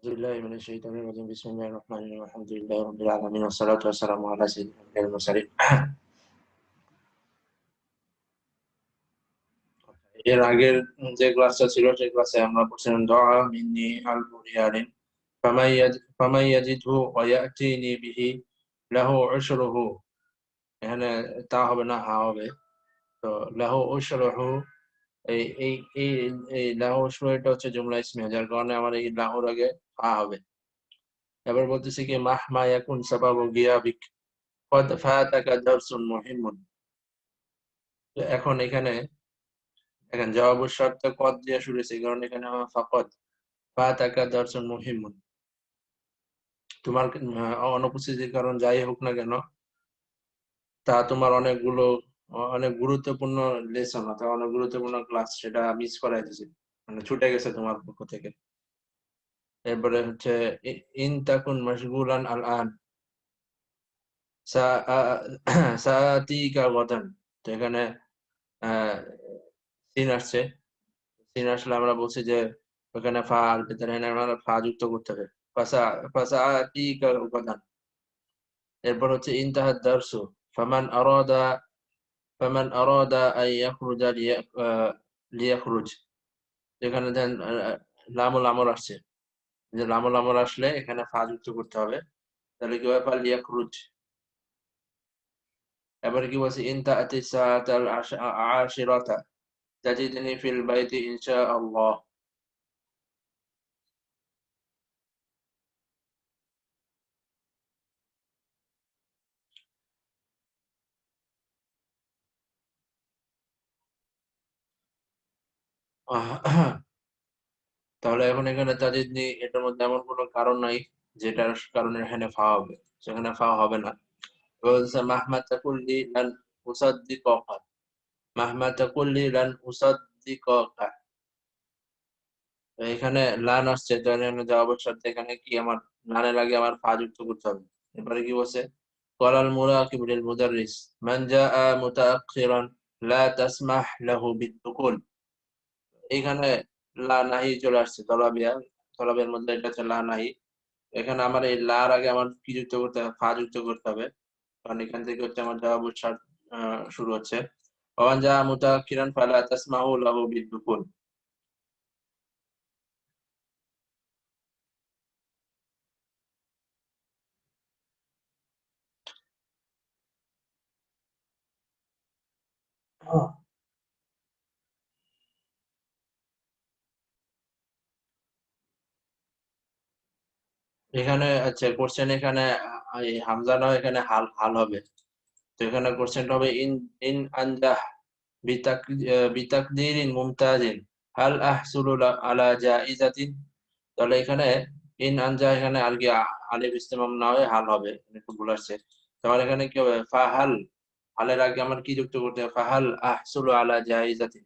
بالله من الشيطان الرجيم بسم الله الرحمن الرحيم الحمد لله رب العالمين والصلاة والسلام على سيدنا المرسلين এর আগের যে ক্লাসটা ছিল সেই ক্লাসে আমরা পড়ছিলাম দোয়া মিন্নি আল বুরিয়ানিন ফামাই ইয়াজিদহু ওয়া ইয়াতিনি বিহি লাহু উশরুহু। এখানে তা হবে না, হা হবে। তো লাহু উশরুহু, এই এই এই এই লাহু উশরুহু এটা হচ্ছে জুমলা ইসমিয়া, যার কারণে আমার এই লাহুর আগে হা হবে। এবার বলতেছি কি মাহমা ইয়াকুন সাবাবু গিয়াবিক কদ ফাতাকা দারসুন মুহিম্মুন। তো এখন এখানে দেখেন জবাবুর শর্ত কদ দিয়ে শুরু হয়েছে, কারণ এখানে আমার ফাকদ ফাতাকা দারসুন মুহিম্মুন। তোমার অনুপস্থিতির কারণ যাই হোক না কেন, তা তোমার অনেক গুরুত্বপূর্ণ লেসন অথবা অনেক গুরুত্বপূর্ণ ক্লাস সেটা মিস করাই দিয়েছে, মানে ছুটে গেছে তোমার পক্ষ থেকে। এরপরে হচ্ছে ইন তাকুন মাশগুলান আল আন সাআতিকা গাদান। তো এখানে সিন আসছে, সিন আসলে আমরা বলছি যে ওখানে ফা আসবে, তাহলে এখানে আমরা ফা যুক্ত করতে হবে। ফাসাআতিকা গাদান। এরপর হচ্ছে ইনতাহাদ দারসু ফামান আরাদা আন ইয়াখরুজা লিয়াখরুজ। যেখানে দেন লামুল আমর আসছে, যে লামুল আমর আসলে এখানে ফা যুক্ত করতে হবে, তাহলে কি হবে লিয়াখরুজ। এবারে কি বলছে ইনতাআতি সাআতাল আশিরাতা তাজিদনি ফিল বাইতি ইনশাআল্লাহ। তাহলে এখন এখানে তাজিদনি, এটার মধ্যে এমন কোনো কারণ নাই যেটার কারণে এখানে ফা হবে, সেখানে ফা হবে না। বলছে মাহমা তাকুল্লি লান উসাদ্দিকাকা, মাহমা তাকুল্লি লান উসাদ্দিকাকা। তো এখানে লান আসছে, তাহলে এখানে জবাবের সাথে এখানে কি আমার লানের আগে আমার ফা যুক্ত করতে হবে। এবারে কি বলছে ক্বালাল মুরাকিবু লিল মুদাররিস মান জাআ মুতাআখিরান লা তাসমাহ লাহু বিদ্দুকুল। এখানে লা নাহি চলে আসছে, তলাবিয়ার মধ্যে এটা হচ্ছে লা নাহি। এখানে আমার এই লার আগে আমার কি যুক্ত করতে হবে, ফা যুক্ত করতে হবে, কারণ এখান থেকে হচ্ছে আমার জবাবুর শর্ত শুরু হচ্ছে। ওয়ান জাআ মুতাআখিরান ফালা তাসমাহু লাহু বিদ্দুকুল। এখানে আচ্ছা কোশ্চেন, এখানে এই হামজা না, এখানে হাল হাল হবে। তো এখানে কোশ্চেনটা হবে ইন ইন আনজাহ বিতাকদিরিন মুমতাজিন হাল আহসুলু আলা জাইজাতিন। তাহলে এখানে ইন আনজাহ, এখানে আর কি আলিফ ইস্তেমাম না হয়ে হাল হবে, একটু ভুল আসছে। তাহলে এখানে কি হবে ফাহাল, হালের আগে আমার কি যুক্ত করতে হবে, ফাহাল আহসুলু আলা জাইজাতিন।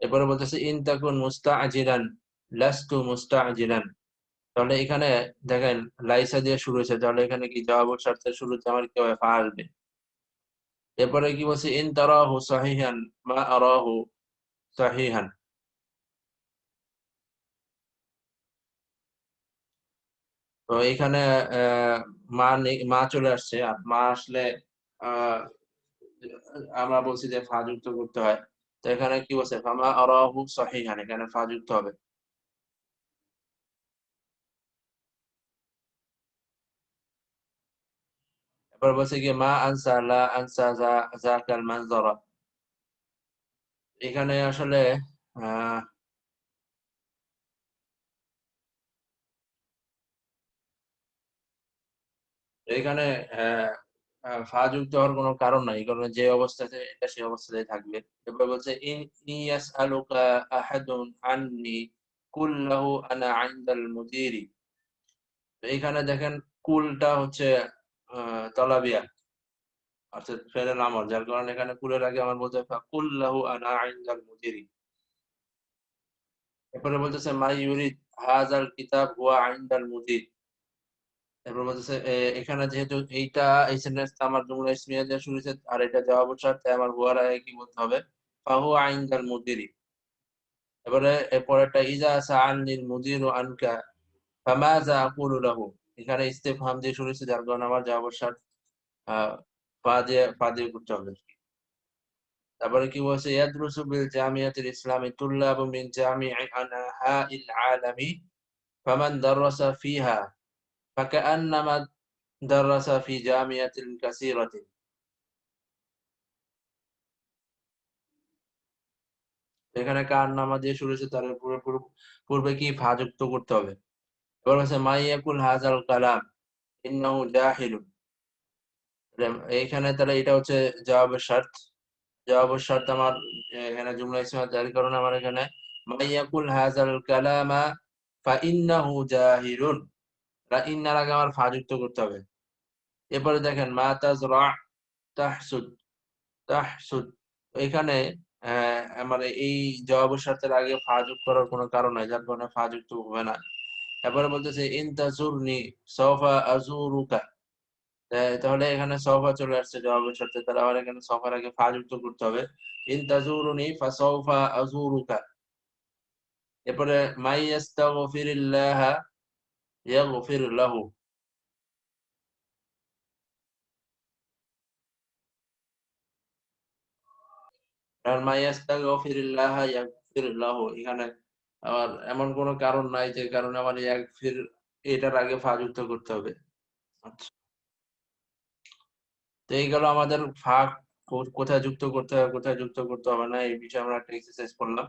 এরপরে বলতেছে ইন তাকুন মুস্তাআজিলান লাস্তু মুস্তাআজিলান। তাহলে এখানে দেখেন লাইসা দিয়ে শুরু হয়েছে, তাহলে এখানে কি জবাবুর শর্তের শুরুতে আমার কি হবে, ফা আসবে। এরপরে কি বলছে ইন তারাহু সাহিহান মা আরাহু সাহিহান। তো এখানে মা চলে আসছে, আর মা আসলে আহ আমরা বলছি যে ফা যুক্ত করতে হয়। তো এখানে কি বলছে ফামা আরাহু সাহিহান, এখানে ফা যুক্ত হবে। এবার বলছে কি মা আনসা লা আনসা যাকাল মানজারা। এখানে আসলে আহ এখানে আহ ফা যুক্ত হওয়ার কোনো কারণ নাই, কারণ যে অবস্থাতে এটা সেই অবস্থাতেই থাকবে। এবার বলছে ইন ইয়াসআলুকা আহাদুন আন্নি কুল্লাহু আনা ইনদাল মুদিরি। তো এখানে দেখেন কুলটা হচ্ছে তলাবিয়া, অর্থাৎ ফেরেল আমল, যার কারণে এখানে কুলের আগে আমার বলতে হবে কুল্লাহু আনা ইনদাল মুদিরি। এরপরে বলতেছে মাই ইউরিদ হাযাল কিতাব হুয়া ইনদাল মুদির। এরপর বলতেছে এখানে যেহেতু এই সেন্টেন্সটা আমার জুমলা ইসমিয়া দিয়ে শুরু হয়েছে, আর এটা জবাব শর্তে আমার হুয়ার আগে কি বলতে হবে, ফাহুয়া ইনদাল মুদিরি। এবারে এরপরেরটা ইজা সাআলনিল মুদিরু আনকা ফামাযা আকুলু লাহু, এখানে ইস্তিফহাম দিয়ে শুরু হয়েছে, যার কারণে আমার জবাব শার্ট ফা দিয়ে করতে হবে। তারপরে কি বলছে, ইয়াদরুসু বিল জামিয়াতিল ইসলামি তুল্লাবু মিন জামি'i আনহাইল আলামি ফামান দারাসা ফিহা ফাকান্নামা দারাসা ফি জামিয়াতিন কাসীরাতিন। এখানে কার নামা দিয়ে শুরু হয়েছে, তার পূর্বে কি ফা যুক্ত করতে হবে। এবার হচ্ছে মাইয়াকুল হাযাল কালাম ইন্নাহু জাহিলুন, এইখানে তাহলে এটা হচ্ছে জবাবের শর্ত। জবাবের শর্ত আমার এখানে জুমলা ইসমিয়া, যার কারণে আমার এখানে মাইয়াকুল হাযাল কালামা ফাইন্নাহু জাহিলুন, ইন্নার আগে আমার ফা যুক্ত করতে হবে। এরপরে দেখেন মা তাজরা তাহসুদ, তাহসুদ, এখানে আমার এই জবাবের শর্তের আগে ফা যোগ করার কোনো কারণ নাই, যার কারণে ফা যুক্ত হবে না। এরপরে বলতেছে ইন তাজুরনি সাওফা আজুরুকা, তাহলে এখানে সফা চলে আসছে জবাবের সাথে, তাহলে আবার এখানে সফার আগে ফা যুক্ত করতে হবে, ইন তাজুরুনি ফাসাউফা আজুরুকা। এরপরে মাই ইয়াস্তাগফিরিল্লাহা ইয়াগফির লাহু, আর মাই ইয়াস্তাগফিরিল্লাহা ইয়াগফির লাহু, এখানে আবার এমন কোনো কারণ নাই যে কারণে আমার ইয়াগফির এটার আগে ফা যুক্ত করতে হবে। আচ্ছা, তো এই গেল আমাদের ফা কোথায় যুক্ত করতে হবে, কোথায় যুক্ত করতে হবে না, এই বিষয়ে আমরা একটা এক্সারসাইজ করলাম।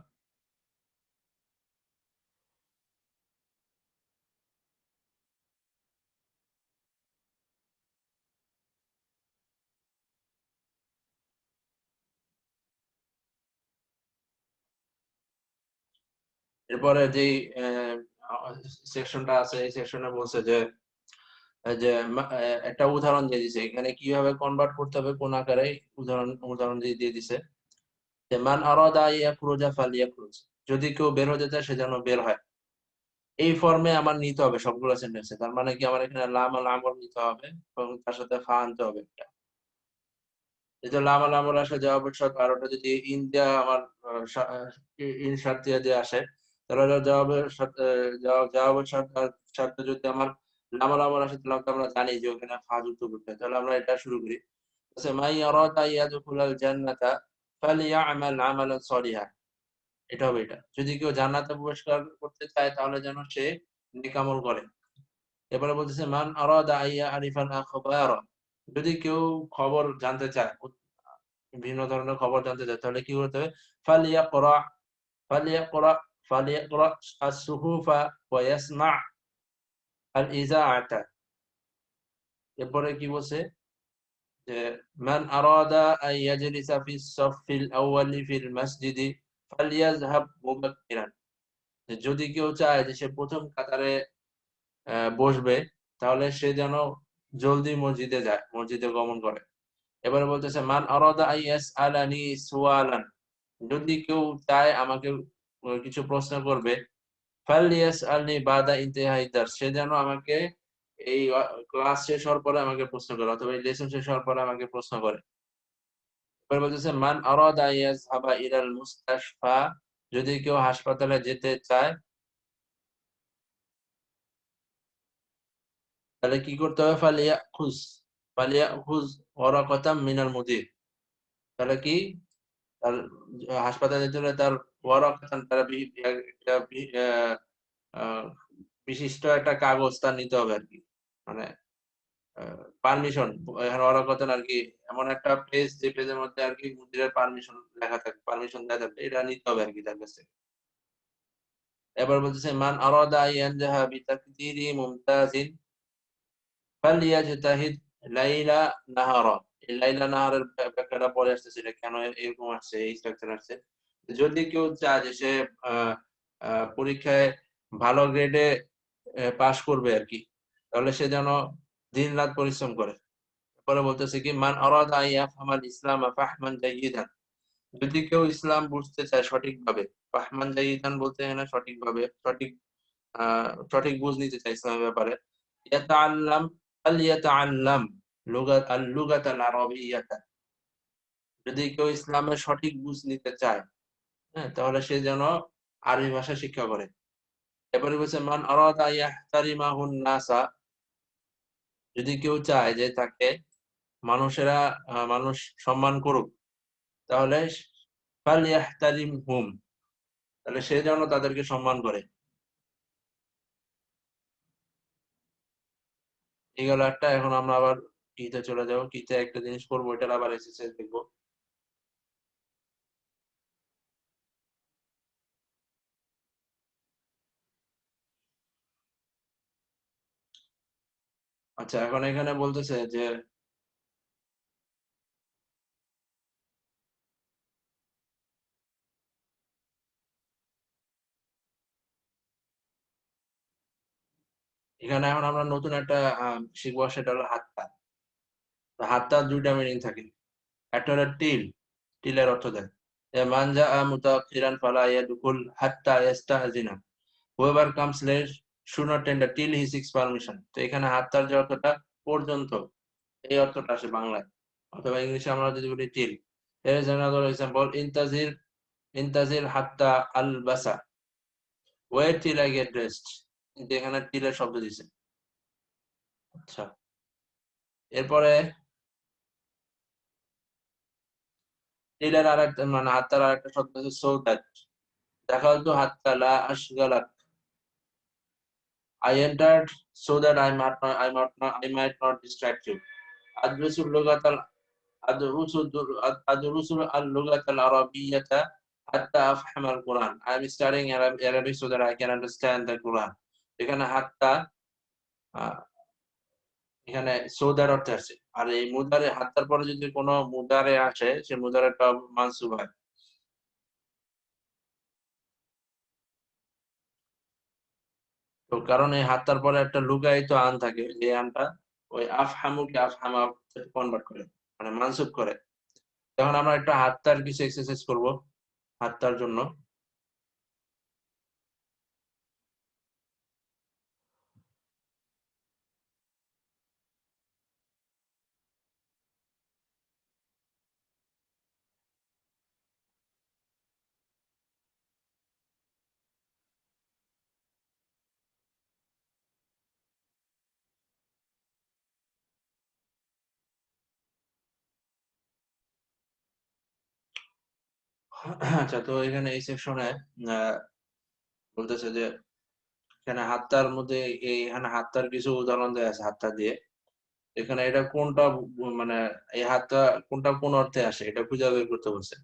এরপরে যে সেকশনটা আছে, এই সেকশনে বলছে যে যে একটা উদাহরণ দিয়ে দিছে, এখানে কিভাবে কনভার্ট করতে হবে কোন আকারে, উদাহরণ দিয়ে দিছে যে মান আরাদা ইয়াখরুজা ফালিয়াখরুজ, যদি কেউ বের হতে চায় সে যেন বের হয়। এই ফর্মে আমার নিতে হবে সবগুলো সেন্টেন্সে, তার মানে কি আমার এখানে লাম আল আমর নিতে হবে এবং তার সাথে ফা আনতে হবে একটা। এই যে লাম আল আমর আসলে জবাবের শর্ত, আর ওটা যদি ইন দেয়া আমার ইন শর্ত দিয়ে আসে, তাহলে জবাবের সাথে জবাবের শর্ত যদি আমার লাম আল আমর আসে, তাহলে তো আমরা জানি যে ওখানে ফা যুক্ত করতে হয়। তাহলে আমরা এটা শুরু করি, মাই ইয়ারাদা ইয়াদখুলাল জান্নাতা ফালিয়ামাল আমালান সলিহা, এটা হবে এটা, যদি কেউ জান্নাতে প্রবেশ করতে চায় তাহলে যেন সে নেক আমল করে। এবারে বলতেছে মান আরাদা আইয়া আরিফান আখবার, যদি কেউ খবর জানতে চায়, বিভিন্ন ধরনের খবর জানতে চায়, তাহলে কি করতে হবে, ফালিয়াকরা, ফালিয়াকরা, ফালিয়াকরা আস-সুহুফা ওয়া ইয়াসমা আল ইজাআতা। এরপরে কি বলছে যে মান আরাদা আন ইয়াজলিসা ফিস সাফিল আউয়ালি ফিল মাসজিদি ফালিয়াযহাব মুবাক্কিরান, যদি কেউ চায় যে সে প্রথম কাতারে বসবে, তাহলে সে যেন জলদি মসজিদে যায়, মসজিদে গমন করে। এবারে বলতেছে মান আরাদা আন ইয়াসআলানি সুআলান, যদি কেউ চায় আমাকে কিছু প্রশ্ন করবে, ফালিয়াসআলনি বাদা ইনতিহাই দারস, সে যেন আমাকে এই ক্লাস শেষ হওয়ার পরে আমাকে প্রশ্ন করে, অথবা এই লেসন শেষ হওয়ার পরে আমাকে প্রশ্ন করে। এবার বলতেছে মান আরাদা আন ইয়াযহাবা ইলাল মুস্তাশফা, যদি কেউ হাসপাতালে যেতে চায়, তাহলে কি করতে হবে, ফালিয়াখুজ, ফালিয়াখুজ ওয়ারাকাতাম মিনাল মুদির, তাহলে কি তার হাসপাতালে যেতে হলে তার ওয়ারাকাতান, তার একটা আহ, বিশিষ্ট একটা কাগজ তার নিতে হবে আর কি, মানে পারমিশন, এখানে ওয়ারাকাতান আর কি, এমন একটা পেজ যে পেজের মধ্যে আর কি মুদিরের পারমিশন লেখা থাকে, পারমিশন দেওয়া থাকবে, এটা নিতে হবে আর কি তার কাছে। এবার বলতেছে মান আরাদা আইয়ানজাহা বিতাকদিরি মুমতাজিন ফালিয়াজতাহিদ লাইলা নাহারা, এই লাইলা নাহারের ব্যাখ্যাটা পরে আসতেছে, এটা কেন এরকম আসছে, এই স্ট্রাকচার আসছে। যদি কেউ চায় যে সে আহ, পরীক্ষায় ভালো গ্রেডে পাশ করবে আর কি, তাহলে সে যেন দিন রাত পরিশ্রম করে। পরে বলতেছে কি মান আরাদা আন ইয়াফহামাল ইসলাম ফাহমান জাইয়িদান, যদি কেউ ইসলাম বুঝতে চায় সঠিকভাবে, ফাহমান জাইয়িদান বলতে এখানে সঠিকভাবে, সঠিক বুঝ নিতে চায় ইসলামের ব্যাপারে, ইয়াতাআল্লাম ফালইয়াতাআল্লাম লুগাত আল আরাবিয়্যাতা, যদি কেউ ইসলামের সঠিক বুঝ নিতে চায়, হ্যাঁ, তাহলে সে যেন আরবি ভাষা শিক্ষা করে। এরপরে বলছে মান আরাদা ইয়াহতারিমাহুন নাসা, যদি কেউ চায় যে তাকে মানুষ সম্মান করুক, তাহলে ফালইয়াহতারিমহুম, তাহলে সে যেন তাদেরকে সম্মান করে। এই গেল একটা। এখন আমরা আবার কিতে চলে যাবো, কিতে একটা জিনিস করবো, এটার আবার এক্সারসাইজ দেখবো। আচ্ছা, এখন এখানে বলতেছে যে এখানে এখন আমরা নতুন একটা শিখবো, সেটা হলো হাত্তা। তো হাত্তার দুইটা মিনিং থাকে। একটা হলো টিল, টিলের অর্থ দেয় মান জাআ মুতাআখিরান ফালা ইয়াদখুল হাত্তা ইস্তাযিনা, whoever comes late should not enter till he seeks permission। তো এখানে হাত্তার যে অর্থটা পর্যন্ত, এই অর্থটা আসে বাংলায়, অথবা ইংলিশে আমরা যদি বলি till. there is another example, ইন্তাজির হাত্তা আলবাসা, wait till I get dressed। কিন্তু এখানে টিলের শব্দ দিছে। আচ্ছা, এরপরে টিলের আরেকটা মানে হাত্তার আরেকটা শব্দ হচ্ছে সৌদাত। দাখালতু হাত্তা লা আশগালাক, I entered so that I might not distract you। আদরুসুল লুগাতাল আদরুসুল আল লুগাতাল আরাবিয়াতা হাত্তা আফহামাল কুরআন। I am studying Arabic so that I can understand the Quran। এখানে হাত্তা এখানে সৌদার অর্থে আছে। আর এই মুদারে হাত্তার পরে যদি কোনো মুদারে আসে, সে মুদারেটা মানসুব হয়। তো কারণ এই হাত্তার পরে একটা লুগায়িত আন থাকে, যে আনটা ওই আফহামুকে আফহামা কনভার্ট করে, মানে মানসুব করে। তখন আমরা একটা হাত্তার কিছু এক্সারসাইজ করব হাত্তার জন্য। আচ্ছা, তো এখানে এই সেকশনে বলতেছে যে এখানে হাত্তার মধ্যে, এখানে হাত্তার কিছু উদাহরণ দেওয়া আছে হাত্তা দিয়ে। এখানে এটা কোনটা মানে এই হাতটা কোনটা কোন অর্থে আসে এটা খুঁজে বের করতে বলছে।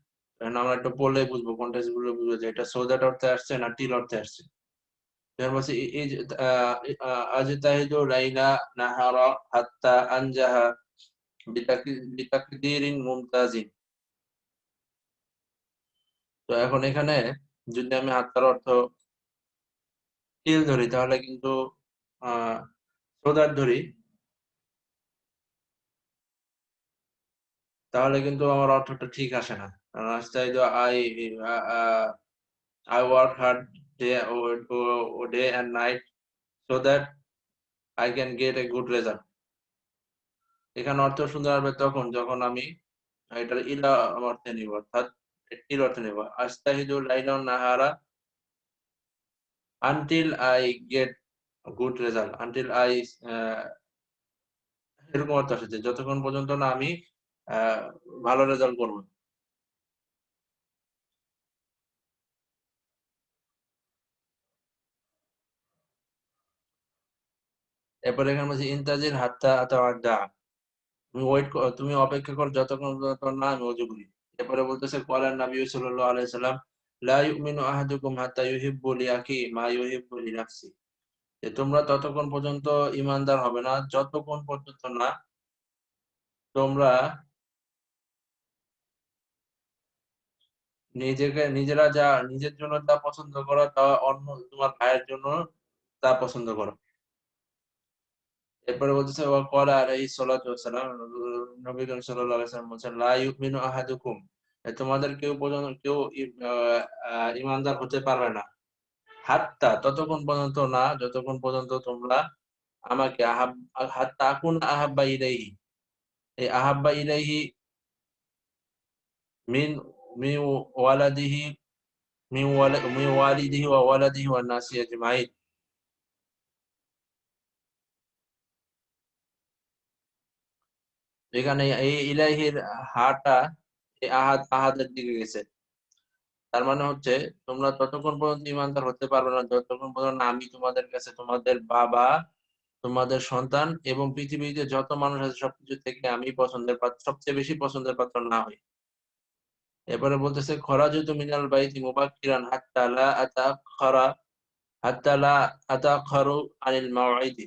এখন আমরা একটা পড়লে বুঝবো, কন্টেক্সট গুলো বুঝবো যে এটা সৌদাট অর্থে আসছে না টিল অর্থে আসছে। যেমন বলছে আজতাহিদু লাইলা নাহারা হাত্তা আনজাহা বিতাকদিরিন মুমতাজিন। তো এখন এখানে যদি আমি হাত্তার অর্থ টিল ধরি, তাহলে কিন্তু আহ সৌদাট ধরি, তাহলে কিন্তু আমার অর্থটা ঠিক আসে না। কারণ আজতাহিদু I work hard day and night so that I can get a good result। এখানে অর্থ সুন্দর হবে তখন যখন আমি এটার ইলা অর্থে নিব, অর্থাৎ ইল অর্থে নিব। আস্তাহিদু লাইলান নাহারা until I get a good result, until I এরকম অর্থ আসছে যতক্ষণ পর্যন্ত না আমি ভালো রেজাল্ট করব। এরপরে এখানে বলছি ইন্তাজির হাত্তা আতাওয়াদ্দা, তুমি তুমি অপেক্ষা কর যতক্ষণ পর্যন্ত না আমি ওযু করি। এরপরে বলতেছে ক্বালান নবী সাল্লাল্লাহু আলাইহি সাল্লাম লা ইউমিনু আহাদুকুম হাত্তা ইউহিব্বু লিআখি মা ইউহিব্বু লিনাফসি, যে তোমরা ততক্ষণ পর্যন্ত ঈমানদার হবে না যতক্ষণ পর্যন্ত না তোমরা নিজেরা যা নিজের জন্য তা পছন্দ করো তা অন্য তোমার ভাইয়ের জন্য তা পছন্দ করো। এরপরে বলতেছে ওয়া ক্বালা আলাইহিস সালাতু ওয়াস সালাম, নবী করিম সাল্লাল্লাহু আলাইহি ওয়াসাল্লাম বলেছেন লা ইউমিনু আহাদুকুম, তোমাদের কেউ পর্যন্ত কেউ ঈমানদার হতে পারবে না হাত্তা ততক্ষণ পর্যন্ত না যতক্ষণ পর্যন্ত তোমরা আমাকে হাত্তা আকুন আহাব্বা ইলাইহি, এই আহাব্বা ইলাইহি মিন মি ওয়ালাদিহি من والده وولده والناس أجمعين. এখানে এই ইলাহির হাটা এই আহাদের দিকে গেছে। তার মানে হচ্ছে তোমরা ততক্ষণ পর্যন্ত ইমানদার হতে পারবে না যতক্ষণ পর্যন্ত না আমি তোমাদের কাছে তোমাদের বাবা, তোমাদের সন্তান এবং পৃথিবীতে যত মানুষ আছে সবকিছু থেকে আমি পছন্দের পাত্র, সবচেয়ে বেশি পছন্দের পাত্র না হই। এরপরে বলতেছে খরাজতু মিনাল বাইতি মুবাক্কিরান হাত্তা লা আতাখারু আনিল মাওঈদি।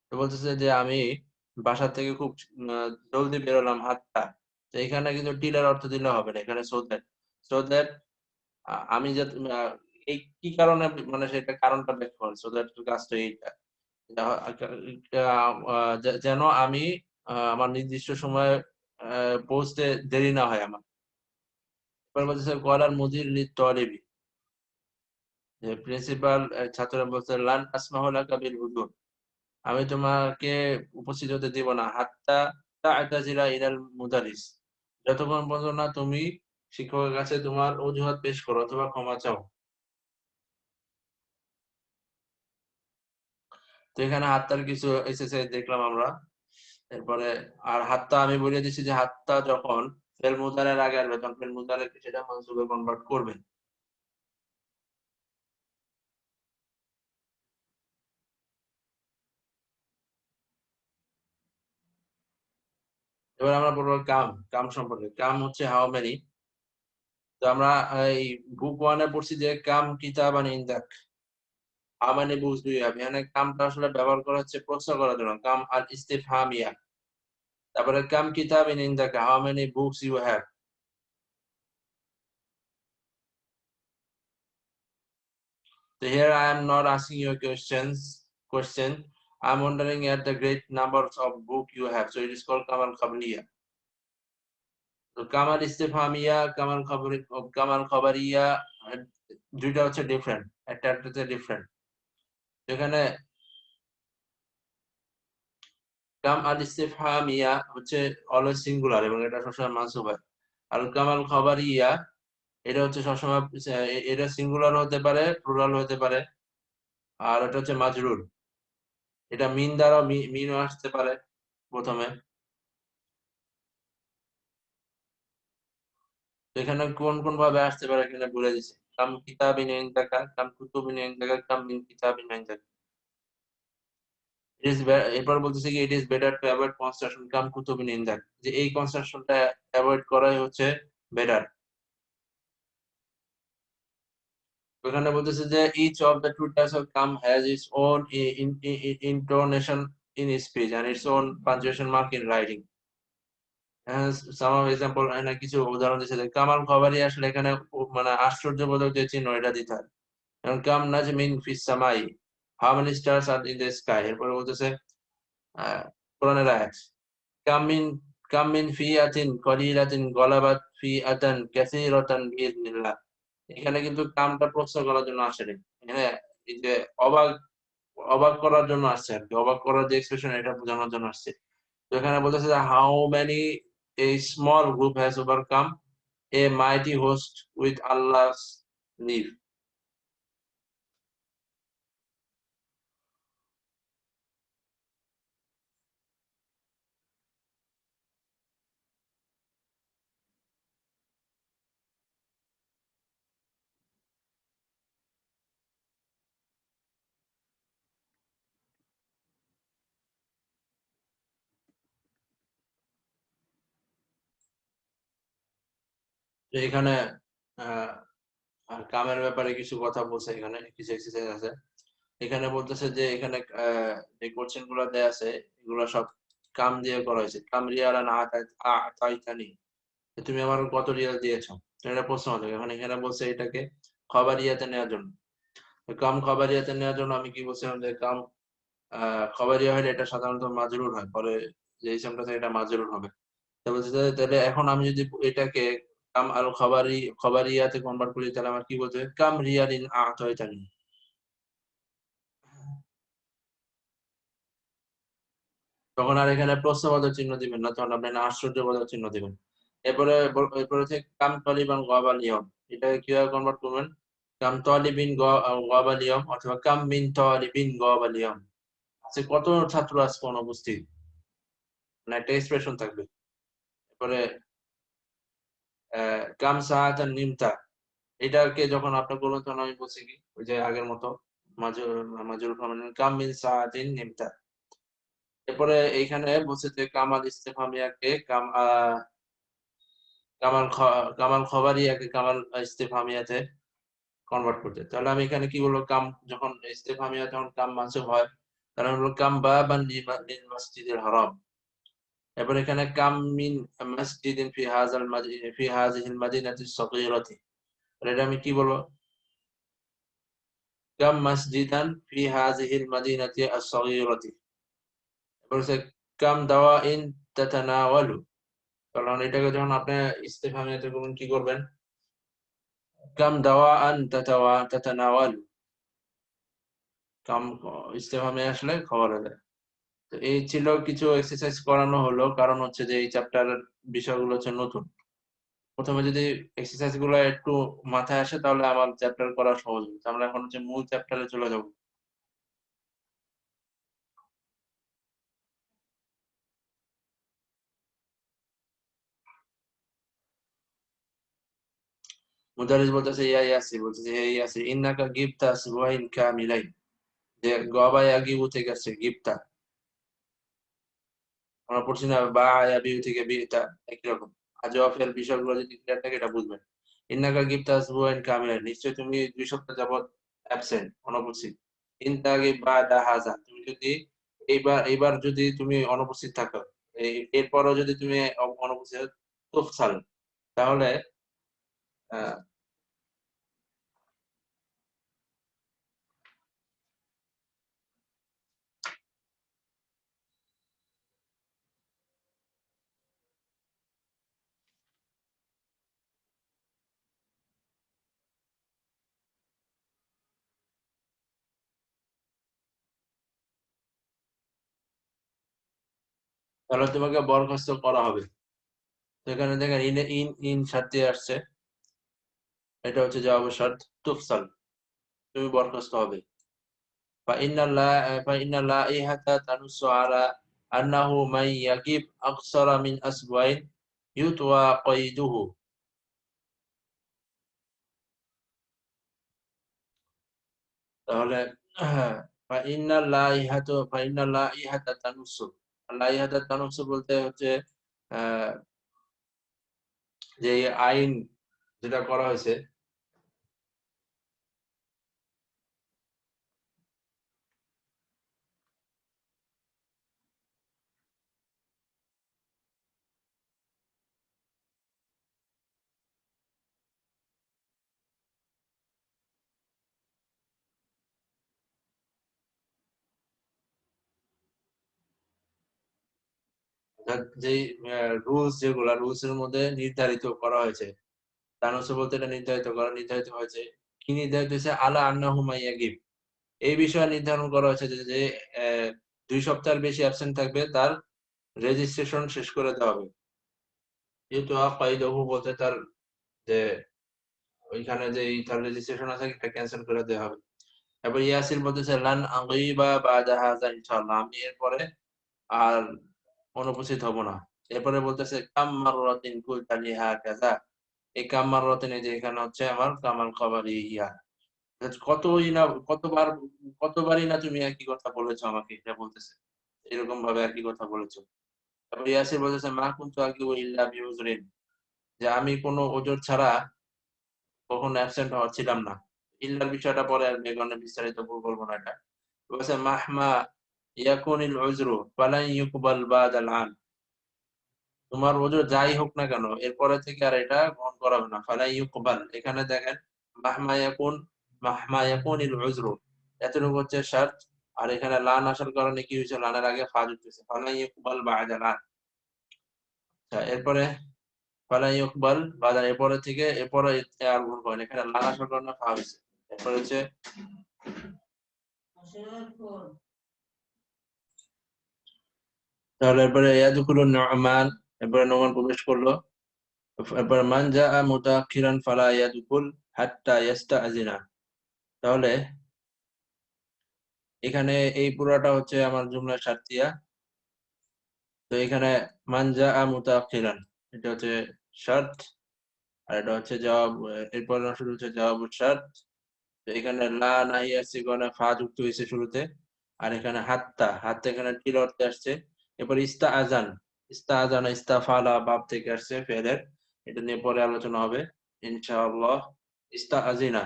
তো বলতেছে যে আমি বাসা থেকে খুব জলদি বেরোলাম হাত্তা। তো এখানে কিন্তু টিলার অর্থ দিলে হবে না, এখানে সো দ্যাট আমি যে এই কি কারণে মানে সেটা কারণটা ব্যাখ্যা করে সো দ্যাট কাজটা এইটা যেন আমি আমার নির্দিষ্ট সময়ে পৌঁছতে দেরি না হয় আমার। এবার বলতেছে কলার মুদির লিত-তালিবি, যে প্রিন্সিপাল ছাত্ররা বলছে লান আসমাহু লাকা বিল হুজুর, আমি তোমাকে উপস্থিত হতে দিব না হাত্তা তা'তাজিলা ইলাল মুদারিস, যতক্ষণ পর্যন্ত না তুমি শিক্ষকের কাছে তোমার অজুহাত পেশ করো অথবা ক্ষমা চাও। তো এখানে হাত্তার কিছু এসেছে দেখলাম আমরা। এরপরে আর হাত্তা আমি বলে দিচ্ছি যে হাত্তা যখন ফেল মুদারের আগে আসবে তখন ফেল মুদারের সেটা মানসুবে কনভার্ট করবে। এবার আমরা বলবো কাম সম্পর্কে। কাম হচ্ছে হাউ মেনি। তো আমরা এই বুক ওয়ানে পড়ছি যে কাম কিতাবান ইনদাক, how many books do you have. এখানে কামটা আসলে ব্যবহার করা হচ্ছে প্রশ্ন করার জন্য, কাম আর ইস্তিফহামিয়া। তারপরে কাম কিতাবিন ইনদাক, how many books you have. So here I am not asking you question. I'm wondering at the great numbers of book you have. So it is called Kamal Khabliya. তো কামাল ইস্তেফামিয়া, কামাল খবরিয়া দুইটা হচ্ছে ডিফারেন্ট, একটা একটাতে ডিফারেন্ট। এখানে কাম আল ইস্তেফহামিয়া হচ্ছে always singular এবং এটা সবসময় মানসুব হয়। আর কামাল খবরিয়া এটা হচ্ছে সবসময় এটা সিঙ্গুলার হতে পারে, প্লুরাল হতে পারে, আর এটা হচ্ছে মাজরুর। এটা মিন দ্বারা মিনও আসতে পারে প্রথমে। তো এখানে কোন কোন ভাবে আসতে পারে এখানে বলে দিচ্ছে, কাম কিতাবিন ইনদাকা, কাম কুতুবিন ইনদাকা, কাম মিন কিতাবিন ইনদাকা। এরপর বলতেছে কি it is better to avoid construction কাম কুতুবিন ইনদাক, যে এই কনস্ট্রাকশনটা অ্যাভয়েড করাই হচ্ছে বেটার। ওখানে বলতেছে যে each of the two types of comma has its own intonation in speech and its own punctuation mark in writing. Some of example, এখানে কিছু উদাহরণ দিচ্ছে যে কামাল খবরি আসলে এখানে মানে আশ্চর্যবোধক যে চিহ্ন এটা দিতে হয়। এবং কাম নাজমিন ফিস সামাই, how many stars are in the sky. এরপরে বলতেছে কোরআনের আয়াত, কামিন কামিন ফিয়াতিন কলিলাতিন গলাবাত ফিআতান কাসীরাতান বিইذনিল্লাহ। এখানে কিন্তু কামটা প্রশ্ন করার জন্য আসেনি, হ্যাঁ, এই যে অবাক অবাক করার জন্য আসছে আর কি, অবাক করার যে এক্সপ্রেশন এটা বোঝানোর জন্য আসছে। তো এখানে বলতেছে যে how many a small group has overcome a mighty host with Allah's leave. তো এখানে আহ আর কামের ব্যাপারে কিছু কথা বলছে, এখানে কিছু এক্সারসাইজ আছে। এখানে বলতেছে যে এখানে যে কোশ্চেন গুলো দেয়া আছে এগুলো সব কাম দিয়ে করা হয়েছে। কাম রিয়ালান আতাইতানি, তুমি আমার কত রিয়াল দিয়েছো, তো এটা প্রশ্নবাচক। এখন এখানে বলছে এটাকে খবরিয়াতে নেওয়ার জন্য। তো কাম খবরিয়াতে নেওয়ার জন্য আমি কি বলছিলাম যে কাম খবরিয়া হলে এটা সাধারণত মাজরুর হয়, পরে যে ইসমটা থাকে এটা মাজরুর হবে। তো বলছে যে তাহলে এখন আমি যদি এটাকে কাম আল খবরিয়াতে কনভার্ট করি তাহলে আমার কি বলতে হবে, কাম রিয়ালিন আতাইতানি। তখন আর এখানে প্রশ্নবোধক চিহ্ন দিবেন না, তখন আপনি না আশ্চর্যবোধক চিহ্ন দিবেন। এরপরে এরপরে হচ্ছে কাম তলিবান গাবালিয়ম, এটাকে কিভাবে কনভার্ট করবেন? কাম তলিবিন গাবালিয়ম অথবা কাম মিন তলিবিন গাবালিয়ম, আচ্ছা কত ছাত্র আজকে অনুপস্থিত, মানে একটা এক্সপ্রেশন থাকবে। এরপরে কাম সাআতান নিমতা, এটাকে যখন আপনি বলবেন তখন আমি বলছি কি ওই যে আগের মতো মাজুর মাজুর কাম মিন সাআতিন নিমতা। এরপরে এইখানে বলছে যে কামাল ইস্তেফামিয়াকে কামাল কামাল খবরিয়াকে কামাল ইস্তেফামিয়াতে কনভার্ট করতে। তাহলে আমি এখানে কি বলবো? কাম যখন ইস্তেফামিয়া যখন কাম মানসুব হয় তাহলে হলো কাম বাবান লিল মসজিদিল হারাম। এরপর এখানে কাম মিন মসজিদিন ফি হাযাল ফি হাযিহিল মাদিনাতিস সাগীরাতি, এটা আমি কি বলবো? কাম মসজিদান ফি হাযিহিল মাদিনাতি আস-সাগীরাতি। এরপর হচ্ছে কাম দাওয়াইন তাতানাওয়ালু, কারণ এটাকে যখন আপনি ইস্তেফামিয়াতে করবেন কি করবেন? কাম দাওয়াআন তাতানাওয়ালু, কাম ইস্তেফামিয়া আসলে খবর হয়ে যায়। তো এই ছিল কিছু এক্সারসাইজ করানো হলো, কারণ হচ্ছে যে এই চ্যাপ্টারের বিষয়গুলো হচ্ছে নতুন। প্রথমে যদি এক্সারসাইজ গুলো একটু মাথায় আসে তাহলে আমার চ্যাপ্টার করা সহজ হবে। আমরা এখন হচ্ছে মূল চ্যাপ্টারে চলে যাব। মুদারিস বলতেছে ইয়া ইয়াসির, বলতেছে হে ইয়াসির ইন্নাকা গিবতা আসবুআইন কামিলাইন, যে গবা ইয়াগিবু থেকে আসছে গিবতা, আমরা পড়ছি না বা ইয়াবিউ থেকে বিতা, একই রকম। আজওয়াফের বিষয়গুলো যদি ক্লিয়ার থাকে এটা বুঝবেন। ইন্নাকা গিবতা আসবুআইন কামিলাইন, নিশ্চয়ই তুমি 2 সপ্তাহ যাবত অ্যাবসেন্ট, অনুপস্থিত। ইনতা গিবাদা হাজা, তুমি যদি এইবার যদি তুমি অনুপস্থিত থাকো, এরপরও যদি তুমি অনুপস্থিত তুফসাল, তাহলে আহ, তাহলে তোমাকে বরখাস্ত করা হবে। তো এখানে দেখেন ইন ইন ইন শর্তে আসছে, এটা হচ্ছে জবাব শর্ত তুফসাল, তুমি বরখাস্ত হবে। فإن اللائحة تنص على أنه من يغيب أكثر من أسبوعين يطوى قيده. তাহলে فإن اللائحة تنص، اللائحة تنص বলতে হচ্ছে আহ, যে আইন যেটা করা হয়েছে, যে রুলস, যেগুলা রুলস এর মধ্যে নির্ধারিত করা হয়েছে, তানসু বলতে এটা নির্ধারিত হয়েছে। কি নির্ধারিত হয়েছে? আলা আন্নাহু মাইয়াগিব, এই বিষয়ে নির্ধারণ করা হয়েছে যে যে 2 সপ্তাহের বেশি অ্যাবসেন্ট থাকবে তার রেজিস্ট্রেশন শেষ করে দেওয়া হবে। যেহেতু আকাইদাহু বলতে তার যে ওইখানে যে তার রেজিস্ট্রেশন আছে এটা ক্যান্সেল করে দেওয়া হবে। এবার ইয়াসির বলতেছে লান আগীবা বাদা হাযা ইনশাআল্লাহ, আমি এরপরে আর অনুপস্থিত হব না। এরপরে বলতেছে কাম মাররাতিন কুলতা লিহাকাযা, এই কাম মাররাতিন, এই যে এখানে হচ্ছে আমার কামাল খবরি ইয়া, কতই না কতবারই না তুমি একই কথা বলেছো আমাকে, এটা বলতেছে এরকম ভাবে একই কথা বলেছো। তারপর ইয়াসির বলতেছে মা কুনতু আকিবু ইল্লা বিউজরিন, যে আমি কোনো ওজর ছাড়া কখনো অ্যাবসেন্ট ছিলাম না। ইল্লার বিষয়টা পরে আর বেগনে বিস্তারিত বলবো না এটা। বলছে মাহমা ইয়াকুনিল উযরু ফালান ইউকবাল বাদাল আন, তোমার ওজর যাই হোক না কেন এরপরে থেকে আর এটা গ্রহণ করা হবে না। ফালা ইউকবাল, এখানে দেখেন মাহমা ইয়াকুন, মাহমা ইয়াকুনিল উযরু, এতটুকু হচ্ছে শর্ত। আর এখানে লান আসার কারণে কি হয়েছে? লানের আগে ফা যুক্তেছে, ফালা ইউকবাল বাদাল আন। আচ্ছা, এরপরে ফালা ইউকবাল বাদাল, এরপরে থেকে এরপরে আর গ্রহণ করেন, এখানে লান আসার কারণে ফা হয়েছে। এরপরে হচ্ছে তাহলে এরপরে ইয়াদুকুলুন নু'মান, এরপরে নোমান প্রবেশ করলো। এরপর মান জাআ মুতাআখিরান ফালা ইয়াদখুল হাত্তা ইস্তাআযিনা। তাহলে এখানে এই পুরাটা হচ্ছে আমার জুমলা শারতিয়া। তো এখানে মান জাআ মুতাআখিরান এটা হচ্ছে শর্ত, আর এটা হচ্ছে জবাব। এরপর শুরু হচ্ছে জবাবুল শর্ত। তো এখানে লা নাহিয়া সিগনা ফা যুক্ত হয়েছে শুরুতে, আর এখানে হাত্তা হাত্তা এখানে টিল অর্থে আসছে। এরপর ইস্তাআযান ইস্তাআযান ইস্তাফালা বাব থেকে আসছে ফেলের, এটা নিয়ে পরে আলোচনা হবে ইনশাআল্লাহ। ইস্তাআযিনা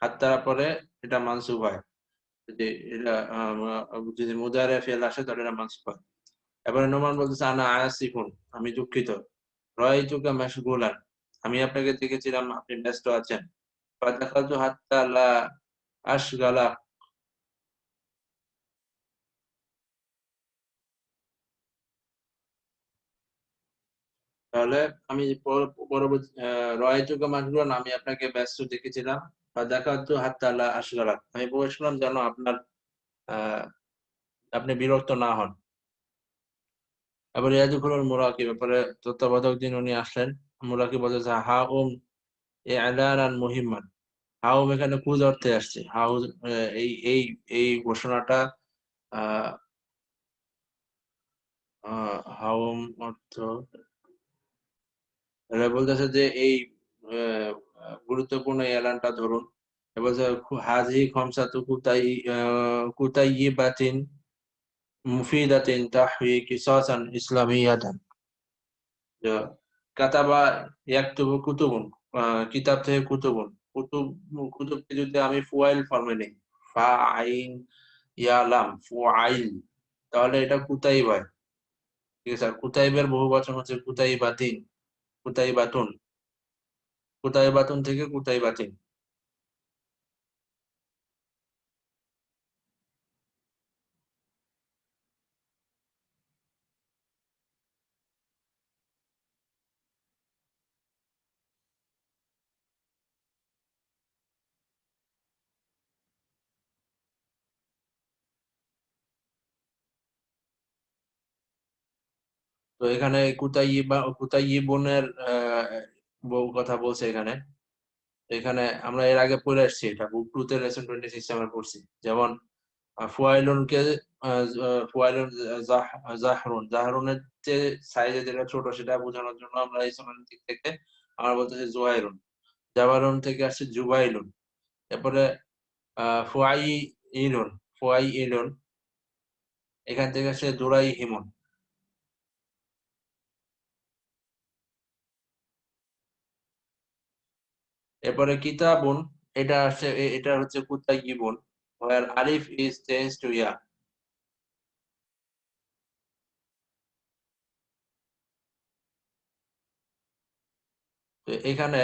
হাত্তার পরে এটা মানসুব হয়, যদি এটা যদি মুদারে ফেল আসে তাহলে এটা মানসুব হয়। এবারে নোমান বলতেছে আনা আসিফুন, আমি দুঃখিত। রাআইতুকা মাশগুলান, আমি আপনাকে দেখেছিলাম আপনি ব্যস্ত আছেন। ফাদাখালতু হাত্তা লা আশগালা, তাহলে আমি পরবর্তী রাআইতুকা মাশগুলান, আমি আপনাকে ব্যস্ত দেখেছিলাম। ফাদাখালতু হাত্তা লা আশগালা, আমি প্রবেশ করলাম যেন আপনার আহ আপনি বিরক্ত না হন। এবার ইয়াদখুলুল মুরাকিব, ব্যাপারে তত্ত্বাবধায়ক যিনি উনি আসলেন। মুরাকিব বলতেছে হা ই'লানান মুহিম্মান, হাউম এখানে কুজ অর্থে আসছে। হাউ এই এই এই ঘোষণাটা আহ হাউম অর্থ এরা বলতেছে যে এই আহ, গুরুত্বপূর্ণ এই এলানটা ধরুন। এবার হাজি খমসাতু কুতাইয়িবাতিন মুফিদাতিন তাহওয়ি কিসাসান ইসলামিয়াতান। যে কাতাবা ইয়াকতুবু কুতুবুন, কিতাব থেকে কুতুবুন, কুতুব কুতুবকে যদি আমি ফুয়াইল ফর্মে নিই, ফা আইন ইয়ালাম ফুআইল, তাহলে এটা কুতাইবা। ঠিক আছে, আর কুতাইবের বহু বচন হচ্ছে কুতাইবাতিন, কুতাইবাতুন, কুতাইবাতুন থেকে কুতাইবাতিন। তো এখানে কুতাইবা কুতাইবুনের বহু কথা বলছে এখানে। এখানে আমরা এর আগে পড়ে আসছি, এটা বুক 2 তে লেসন 26 আমরা পড়ছি। যেমন ফুয়াইলুনকে ফুয়াইলুন জাহরুন, জাহরুনের যে সাইজে যেটা ছোট সেটা বোঝানোর জন্য আমরা এই দিক থেকে আমরা বলতেছি জুহাইরুন। জাবারুন থেকে আসছে জুবাইলুন। এরপরে ফুয়াই ইলুন, ফুয়াই ইলুন এখান থেকে আসছে জুরাই হিমুন। এরপরে কিতাবুন, এটা আসছে এটা হচ্ছে কুতাইয়িবুন, where Alif is changed to ইয়া। তো এখানে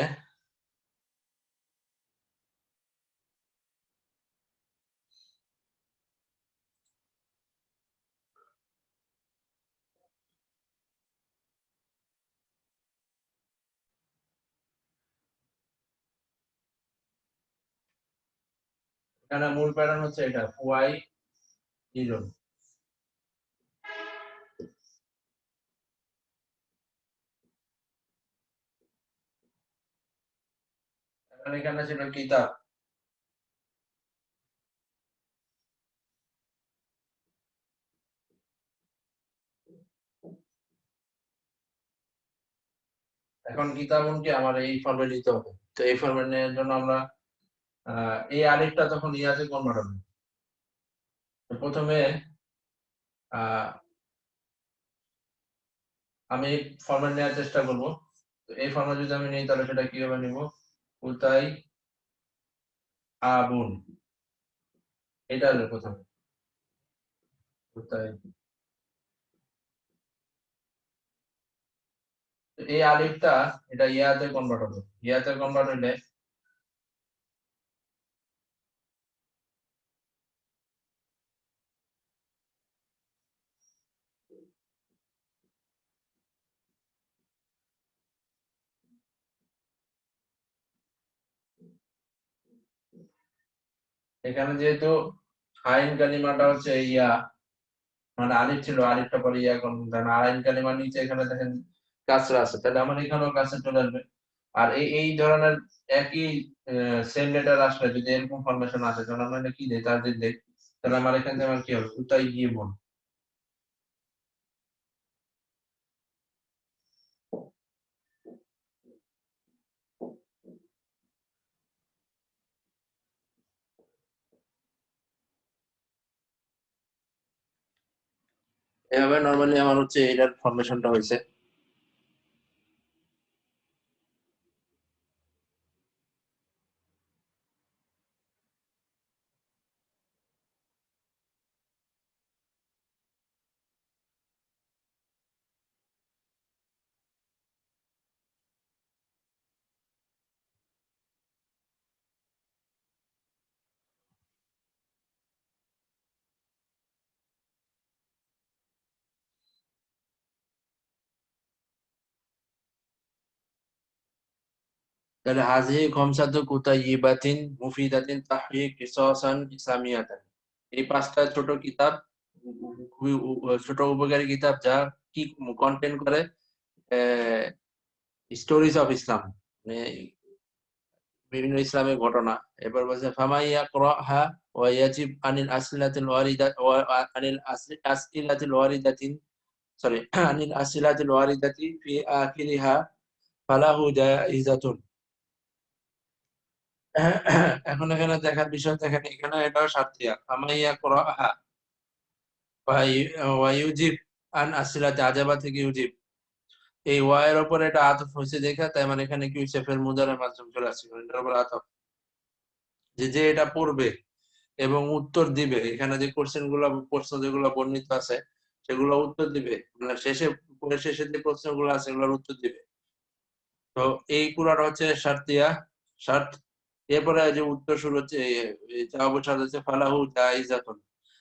এখানে মূল প্যাটার্ন হচ্ছে এটা ফুয়াই ইলুন। এখানে ছিল কিতাব। এখন কিতাবুনকে আমার এই ফর্মে নিতে হবে। তো এই ফর্মে নেওয়ার জন্য আমরা এই আলিফটা তখন ইয়াতে কনভার্ট হবে। তো প্রথমে আহ আমি ফর্মেট নেওয়ার চেষ্টা করব। তো এই ফর্মেট যদি আমি নিই তাহলে সেটা কিভাবে নিব, কোথায় আবুন, এটা হলো প্রথমে কোথায়। তো এই আলিফটা এটা ইয়াতে কনভার্ট হবে। ইয়াতে কনভার্ট হলে এখানে যেহেতু আইন কালিমাটা হচ্ছে ইয়া, মানে আলিফ ছিল, আলিফটা পরে ইয়া কনভার্ট, আইন কালিমার নিচে এখানে দেখেন কাসরা আছে, তাহলে আমার এখানেও কাসরা চলে আসবে। আর এই ধরনের একই সেম লেটার আসলে যদি এরকম ফরমেশন আসে, তাহলে আমরা এটা কি দেই, তারজিদ দেই, তাহলে আমার এখান থেকে আমার কি হবে, কোথায় গিয়ে বল। এভাবে নরমালি আমার হচ্ছে এটার ফরমেশনটা হয়েছে। তাহলে হাজিহি খমসাতু কুতাইবাতিন মুফিদাতিন তাহরিক কিসাসান ইসলামিয়াতান, এই পাঁচটা ছোট কিতাব, খুবই ছোট উপকারী কিতাব, যা কি কন্টেন্ট করে, স্টোরিজ অফ ইসলাম, মানে বিভিন্ন ইসলামের ঘটনা। এবার বলছে ফামাইয়া ক্রাহা ওয়া ইয়াজিব আনিল আসিলাতিল ওয়ারিদা ওয়া আনিল আসইলাতিল ওয়ারিদাতিন, সরি, আনিল আসইলাতিল ওয়ারিদাতি ফি আখিরিহা ফালাহু জাইজাতুন। এখন এখানে দেখার বিষয়, দেখেন এখানে এটাও সাতটিয়া, ফামাইয়া ক্রাহা ওয়া ইউজিব আন আসিলাতি, আজাবা থেকে ইউজিব, এই ওয়ার উপর এটা আতফ হয়েছে দেখা, তাই মানে এখানে কি হয়েছে, ফের মুদারের মাধ্যমে চলে আসছে, এটার উপর আতফ, যে যে এটা পড়বে এবং উত্তর দিবে, এখানে যে কোশ্চেন গুলো, প্রশ্ন যেগুলো বর্ণিত আছে সেগুলো উত্তর দিবে, মানে শেষে, শেষে যে প্রশ্নগুলো আছে এগুলোর উত্তর দিবে। তো এই পুরাটা হচ্ছে শার্তিয়া, শার্ট। এরপরে যে উত্তর শুরু হচ্ছে, জবাব শার্ট হচ্ছে ফালাহু জাইজাতুন।